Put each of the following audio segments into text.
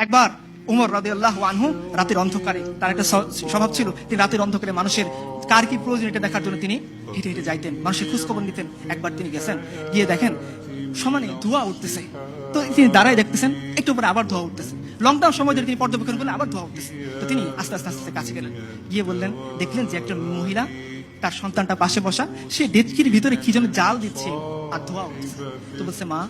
একবার উমর রাদিয়াল্লাহু আনহু রাতের অন্ধকারে, তার একটা স্বভাব ছিল, তিনি রাতের অন্ধকারে মানুষের কার কি প্রয়োজন এটা দেখার জন্য তিনি হেঁটে হেঁটে যাইতেন, মানুষের খোঁজখবর নিতেন। একবার তিনি গেছেন, গিয়ে দেখেন সমানে ধোঁয়া উঠতেছে। তো তিনি দাঁড়ায় দেখতেছেন, একটু পরে আবার ধোঁয়া উঠতেছে। লকডাউন সময় ধরে তিনি পর্যবেক্ষণ করলেন, আবার ধোঁয়া উঠতেছে। তো তিনি আস্তে আস্তে আস্তে কাছে গেলেন, গিয়ে বললেন, দেখলেন যে একজন মহিলা তার সন্তানটা পাশে বসা, সে ডেচকির ভিতরে কি যেন জাল দিচ্ছে আর ধোঁয়া উঠছে। তো বলছে, মা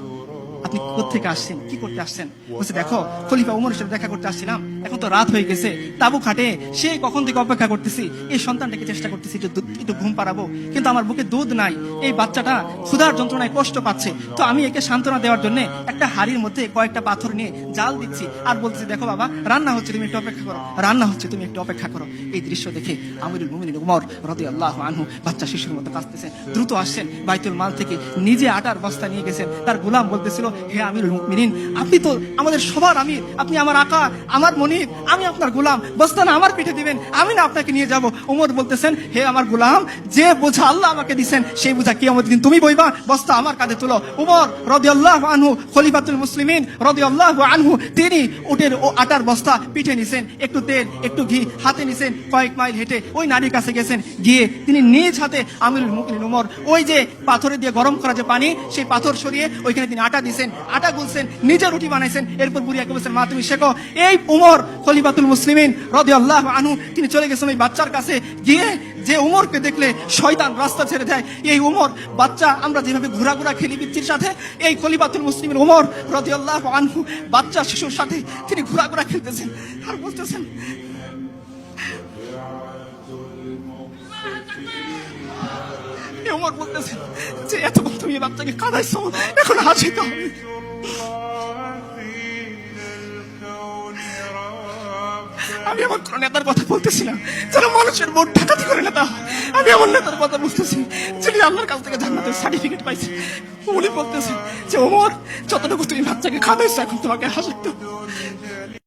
আপনি কোত্থেকে আসছেন, কি করতে আসছেন? বলছে, দেখো খলিফা উমরের সাথে দেখা করতে আসছিলাম, এখন তো রাত হয়ে গেছে, তাবু খাটে সে কখন থেকে অপেক্ষা করতেছি, এই সন্তানটাকে চেষ্টা করতেছি একটু ঘুম পাড়াবো, কিন্তু আমার বুকে দুধ নাই, এই বাচ্চাটা ক্ষুধার যন্ত্রণায় কষ্ট পাচ্ছে। তো আমি একে সান্ত্বনা দেওয়ার জন্য একটা হাড়ির মধ্যে কয়েকটা পাথর নিয়ে জাল দিচ্ছি আর বলতেছি, দেখো বাবা রান্না হচ্ছে, তুমি একটু অপেক্ষা করো, রান্না হচ্ছে, তুমি একটু অপেক্ষা করো। এই দৃশ্য দেখে আমিরুল মুমিনিন উমর রাদিয়াল্লাহু আনহু বাচ্চা শিশুর মতো কাঁদতেছেন, দ্রুত আসছেন বাইতুল মাল থেকে, নিজে আটার বস্তা নিয়ে গেছেন। তার গোলাম বলতেছিল, হে আমিরুল মুমিনিন, আপনি তো আমাদের সবার আমির, আপনি আমার আকা, আমার মনিব, আমি আপনার গোলাম, বস্তা না আমার পিঠে দিবেন, আমি না আপনাকে নিয়ে যাব। উমর বলতেছেন, হে আমার গোলাম, যে বোঝা আল্লাহ আমাকে দিবেন সেই বোঝা কিয়ামতের দিন তুমি বইবা, বস্তা আমার কাঁধে তুলো। উমর রাদিয়াল্লাহু আনহু খলিফাতুল মুসলিমিন রাদিয়াল্লাহু আনহু, তিনি উটের ও আটার বস্তা পিঠে নিছেন, একটু তেল একটু ঘি হাতে নিছেন, কয়েক মাইল হেঁটে ওই নারীর কাছে গেছেন, গিয়ে তিনি নিজ হাতে আমিরুল মুমিনিন উমর ওই যে পাথরে দিয়ে গরম করা যে পানি, সেই পাথর সরিয়ে ওইখানে তিনি আটা দিছেন, আটা গুলছেন, নিজে রুটি বানাইছেন। এরপর বুড়িয়াকে বলছেন, মা তুমি শেখো। এই উমর খলিফাতুল মুসলিমিন রাদিয়াল্লাহু আনহু তিনি চলে গেছেন ওই বাচ্চার কাছে, গিয়ে যে উমরকে দেখলে শয়তান রাস্তা ছেড়ে দেয়, এই উমর বাচ্চা, আমরা যেভাবে ঘোরাঘোরা খেলি পিচ্চির সাথে, এই খলিফাতুল মুসলিমিন উমর রাদিয়াল্লাহু আনহু বাচ্চা শিশুর সাথে তিনি ঘোরাঘোরা খেলতেছেন আর বলতেছেন, উমর বলতেছেন যে এতক্ষণ তুমি বাচ্চাকে কাঁদাইছো, এখন হাসিতে হবে। আমি আমার কোন নেতার কথা বলতেছি না যারা মানুষের ভোট ডাকাতি করে নেতা, আমি আমার নেতার কথা বলতেছি যিনি আল্লাহর কাছ থেকে জান্নাতের সার্টিফিকেট পাইছে। উনি বলতেছেন যে ওমর, যতটুকু তুমি বাচ্চাকে খাওয়াইছো এখন তোমাকে হাসিতে হবে।